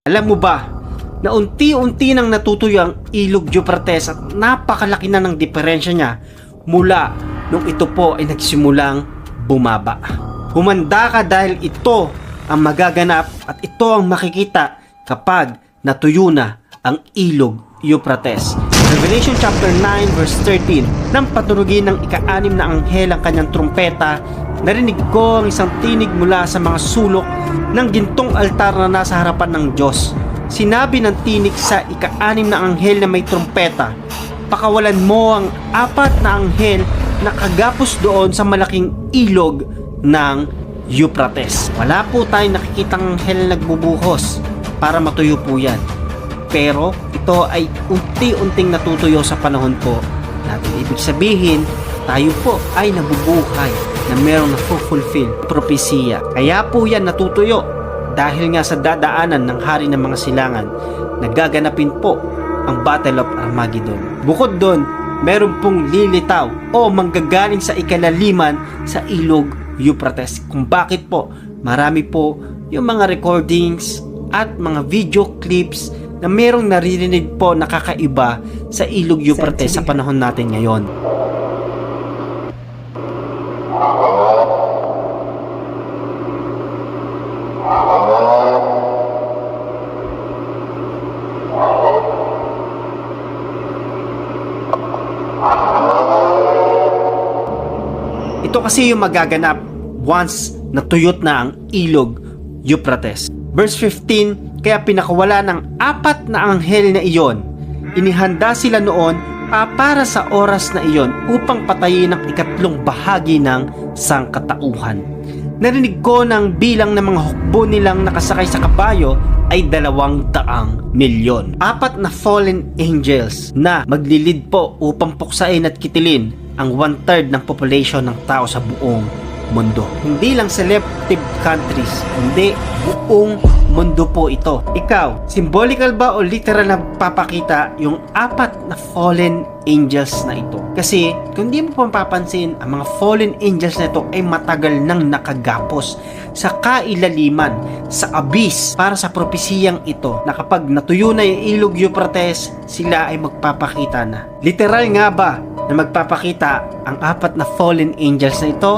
Alam mo ba na unti-unti nang natutuyo ang ilog Euphrates at napakalaki na ng diferensya niya mula nung ito po ay nagsimulang bumaba. Humanda ka dahil ito ang magaganap at ito ang makikita kapag natuyo na ang ilog Euphrates. Revelation chapter 9 verse 13, nang paturugin ng ika-6 na anghel ang kanyang trumpeta, narinig ko ang isang tinig mula sa mga sulok ng gintong altar na nasa harapan ng Diyos. Sinabi ng tinig sa ika-6 na anghel na may trumpeta, pakawalan mo ang 4 na anghel na kagapos doon sa malaking ilog ng Euphrates. Wala po tayong nakikitang anghel na nagbubuhos para matuyo po yan. Pero ito ay unti-unting natutuyo sa panahon po natin. Ibig sabihin, tayo po ay nabubuhay na merong na-fulfill propesya. Kaya po yan natutuyo dahil nga sa dadaanan ng hari ng mga silangan, nagaganapin po ang Battle of Armageddon. Bukod doon, meron pong lilitaw o manggagaling sa ikalaliman sa ilog Euphrates. Kung bakit po, marami po yung mga recordings at mga video clips na merong naririnig po nakakaiba sa ilog Euphrates sa panahon natin ngayon. Ito kasi yung magaganap once natuyot na ang ilog Euphrates. Verse 15, kaya pinakawala ng 4 na anghel na iyon. Inihanda sila noon para sa oras na iyon upang patayin ang 3 bahagi ng sangkatauhan. Narinig ko ng bilang ng mga hukbo nilang nakasakay sa kabayo ay 200 milyon. 4 na fallen angels na maglilid po upang puksain at kitilin ang 1/3 ng population ng tao sa buong mundo. Hindi lang selective countries, hindi buong mundo po ito. Ikaw, symbolical ba o literal na papakita yung 4 na fallen angels na ito? Kasi kung di mo papapansin, ang mga fallen angels na ito ay matagal nang nakagapos sa kailaliman, sa abyss, para sa propesiyang ito na kapag natuyo na yung ilog Euphrates, sila ay magpapakita na. Literal nga ba na magpapakita ang 4 na fallen angels na ito?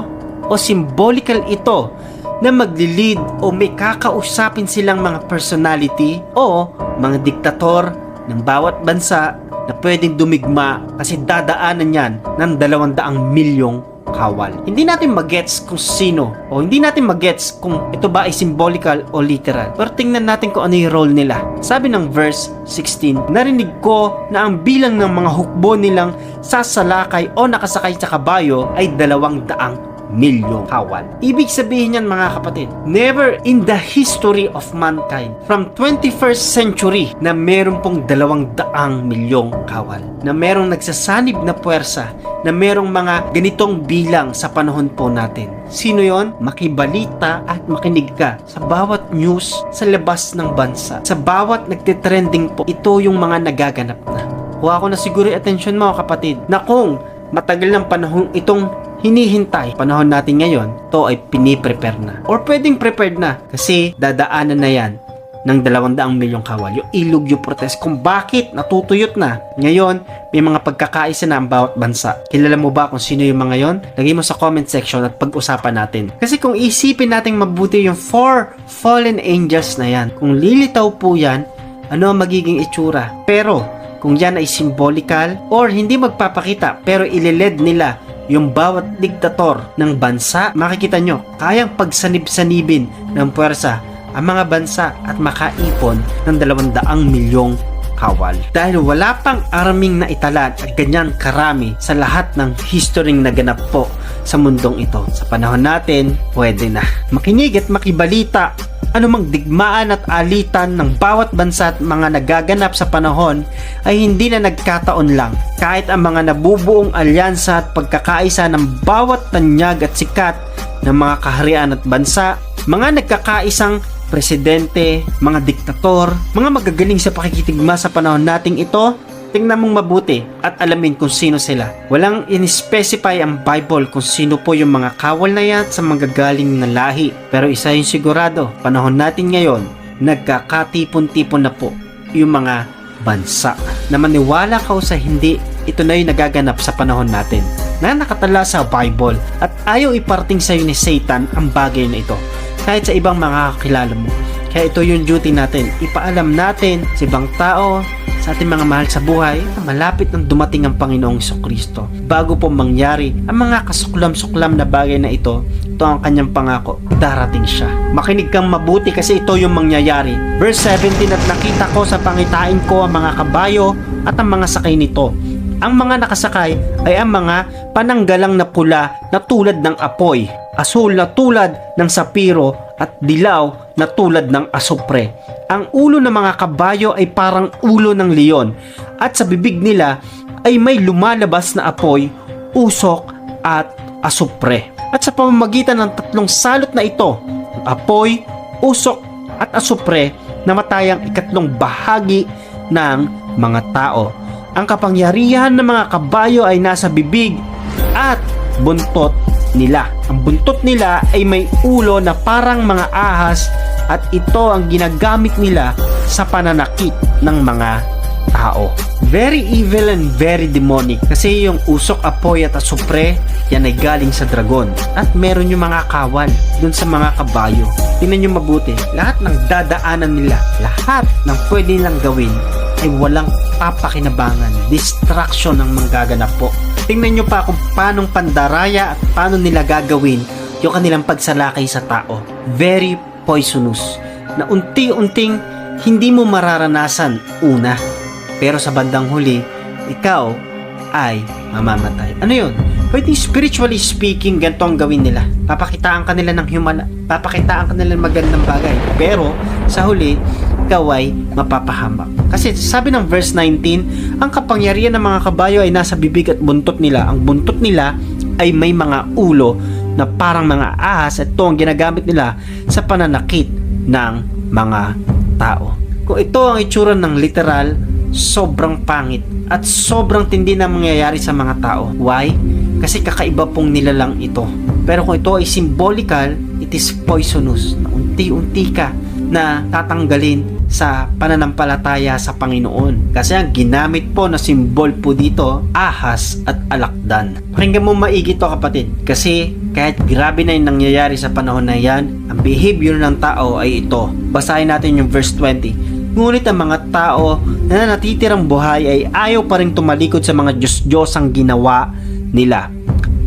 O symbolical ito na maglilid o may kakausapin silang mga personality o mga diktator ng bawat bansa na pwedeng dumigma kasi dadaanan yan ng 200 milyong kawal. Hindi natin magets kung sino o hindi natin magets kung ito ba ay symbolical o literal. Pero tingnan natin kung ano yung role nila. Sabi ng verse 16, narinig ko na ang bilang ng mga hukbo nilang sasalakay o nakasakay sa kabayo ay 200 milyong kawal. Ibig sabihin yan mga kapatid, never in the history of mankind from 21st century na meron pong 200 milyong kawal, na merong nagsasanib na puwersa, na merong mga ganitong bilang sa panahon po natin. Sino yon? Makibalita at makinig ka sa bawat news sa labas ng bansa, sa bawat nagtitrending po. Ito yung mga nagaganap na. Kuha ko na siguro yung attention mo kapatid, na kung matagal ng panahon itong hinihintay, panahon natin ngayon, to ay piniprepare na. Or pwedeng prepared na kasi dadaanan na yan ng 200 milyong kawal. Yung ilog Euphrates, kung bakit natutuyot na. Ngayon, may mga pagkakaisa na ang bawat bansa. Kilala mo ba kung sino yung mga yon? Lagay mo sa comment section at pag-usapan natin. Kasi kung isipin natin mabuti yung 4 fallen angels na yan, kung lilitaw po yan, ano ang magiging itsura? Pero, kung yan ay symbolical or hindi magpapakita pero ililed nila yung bawat diktator ng bansa, makikita nyo, kayang pagsanib-sanibin ng puwersa ang mga bansa at makaipon ng 200 milyong kawal. Dahil wala pang arming na italan at ganyan karami sa lahat ng historyng naganap po sa mundong ito. Sa panahon natin, pwede na. Makinig at makibalita anumang digmaan at alitan ng bawat bansa at mga nagaganap sa panahon ay hindi na nagkataon lang. Kahit ang mga nabubuong alyansa at pagkakaisa ng bawat tanyag at sikat ng mga kaharian at bansa, mga nagkakaisang presidente, mga diktator, mga magagaling sa pakikitigma sa panahon nating ito, tingnan mong mabuti at alamin kung sino sila. Walang in-specify ang Bible kung sino po yung mga kawal na yan sa magagaling na lahi. Pero isa yung sigurado, panahon natin ngayon, nagkakatipon-tipon na po yung mga bansa. Na maniwala ka o sa hindi, ito na yung nagaganap sa panahon natin na nakatala sa Bible at ayaw iparating sa iyo ni Satan ang bagay na ito kahit sa ibang mga kakilala mo. Kaya ito yung duty natin, ipaalam natin sa ibang tao, sa ating mga mahal sa buhay, na malapit nang dumating ang Panginoong Jesucristo. Bago po mangyari ang mga kasuklam-suklam na bagay na ito ang kanyang pangako, darating siya. Makinig kang mabuti kasi ito yung mangyayari. Verse 17, at nakita ko sa pangitain ko ang mga kabayo at ang mga sakay nito. Ang mga nakasakay ay ang mga pananggalang na pula na tulad ng apoy, asul na tulad ng sapiro at dilaw na tulad ng asupre. Ang ulo ng mga kabayo ay parang ulo ng leon at sa bibig nila ay may lumalabas na apoy, usok at asupre. At sa pamamagitan ng tatlong salot na ito, apoy, usok at asupre, namatay ang ikatlong bahagi ng mga tao. Ang kapangyarihan ng mga kabayo ay nasa bibig at buntot nila. Ang buntot nila ay may ulo na parang mga ahas at ito ang ginagamit nila sa pananakit ng mga tao. Very evil and very demonic kasi yung usok, apoy at asupre, yan ay galing sa dragon at meron yung mga kawal dun sa mga kabayo. Tingnan nyo mabuti, lahat ng dadaanan nila, lahat ng pwede nilang gawin ay walang papakinabangan, distraction ang manggaganap po. Tingnan nyo pa kung paanong pandaraya at paano nila gagawin yung kanilang pagsalakay sa tao. Very poisonous na unti-unting hindi mo mararanasan una, pero sa bandang huli ikaw ay mamamatay. Ano yun? Pwede spiritually speaking, ganito ang gawin nila. Papakitaan ka nila ng himala, papakitaan ka nila ng magandang bagay, pero sa huli ikaw ay mapapahamak. Kasi sabi ng verse 19, ang kapangyarihan ng mga kabayo ay nasa bibig at buntot nila. Ang buntot nila ay may mga ulo na parang mga ahas at ito ang ginagamit nila sa pananakit ng mga tao. Kung ito ang itsura ng literal, sobrang pangit at sobrang tindi na mangyayari sa mga tao. Why? Kasi kakaiba pong nilalang ito. Pero kung ito ay symbolical, it is poisonous. Na unti-unti ka na tatanggalin sa pananampalataya sa Panginoon. Kasi ang ginamit po na simbol po dito, ahas at alakdan. Pakinggan mo maigi to kapatid. Kasi kahit grabe na yung nangyayari sa panahon na yan, ang behavior ng tao ay ito. Basahin natin yung verse 20. Ngunit ang mga tao na natitirang buhay ay ayaw pa rin tumalikod sa mga Diyos-Diyosang ginawa nila.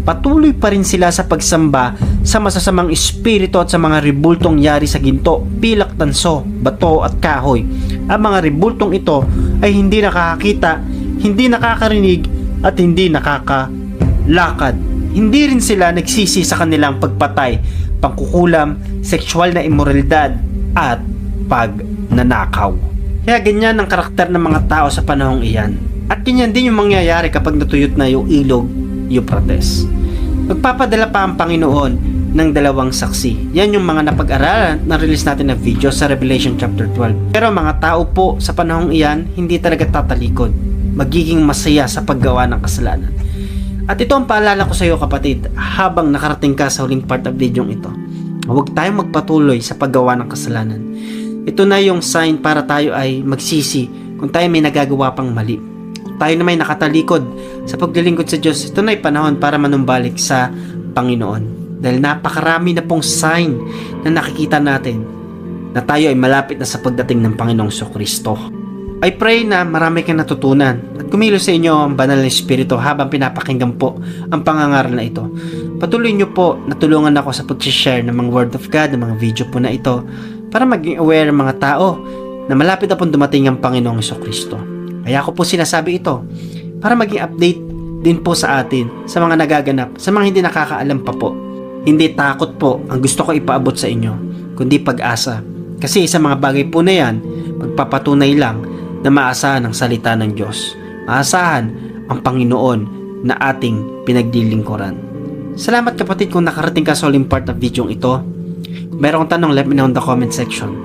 Patuloy pa rin sila sa pagsamba sa masasamang espiritu at sa mga ribultong yari sa ginto, pilak, tanso, bato at kahoy. Ang mga ribultong ito ay hindi nakakakita, hindi nakakarinig at hindi nakakalakad. Hindi rin sila nagsisi sa kanilang pagpatay, pangkukulam, sexual na immoralidad at pagnanakaw. Kaya ganyan ang karakter ng mga tao sa panahong iyan. At ganyan din yung mangyayari kapag natuyot na yung ilog Euphrates. Magpapadala pa ang Panginoon ng dalawang saksi. Yan yung mga napag-aralan na release natin na video sa Revelation chapter 12. Pero mga tao po sa panahong iyan, hindi talaga tatalikod. Magiging masaya sa paggawa ng kasalanan. At ito ang paalala ko sa iyo kapatid, habang nakarating ka sa huling part of video ito. Huwag tayong magpatuloy sa paggawa ng kasalanan. Ito na yung sign para tayo ay magsisi kung tayo may nagagawa pang mali. Tayo na may nakatalikod sa paglilingkod sa Diyos, ito na ay panahon para manumbalik sa Panginoon. Dahil napakarami na pong sign na nakikita natin na tayo ay malapit na sa pagdating ng Panginoong Jesucristo. I pray na marami kang natutunan at kumilos sa inyo ang banal na Espiritu habang pinapakinggan po ang pangangaral na ito. Patuloy nyo po na tulungan ako sa pag-share ng mga Word of God, ng mga video po na ito para maging aware ng mga tao na malapit na pong dumating ang Panginoong Jesucristo. Kaya ako po sinasabi ito para maging update din po sa atin sa mga nagaganap, sa mga hindi nakakaalam pa po. Hindi takot po ang gusto ko ipaabot sa inyo, kundi pag-asa. Kasi sa mga bagay po na yan, magpapatunay lang na maasahan ang salita ng Diyos. Maasahan ang Panginoon na ating pinaglilingkuran. Salamat kapatid kung nakarating ka sa huling part ng video ito. Kung meron kang tanong, let me know in the comment section.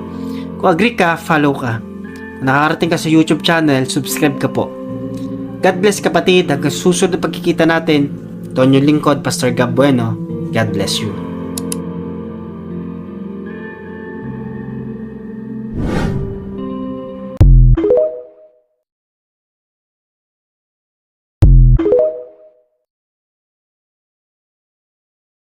Kung agree ka, follow ka. Kung nakarating ka sa YouTube channel, subscribe ka po. God bless kapatid. Hanggang susunod na pagkikita natin. Ito ang inyong lingkod, Pastor Gab Bueno. God bless you.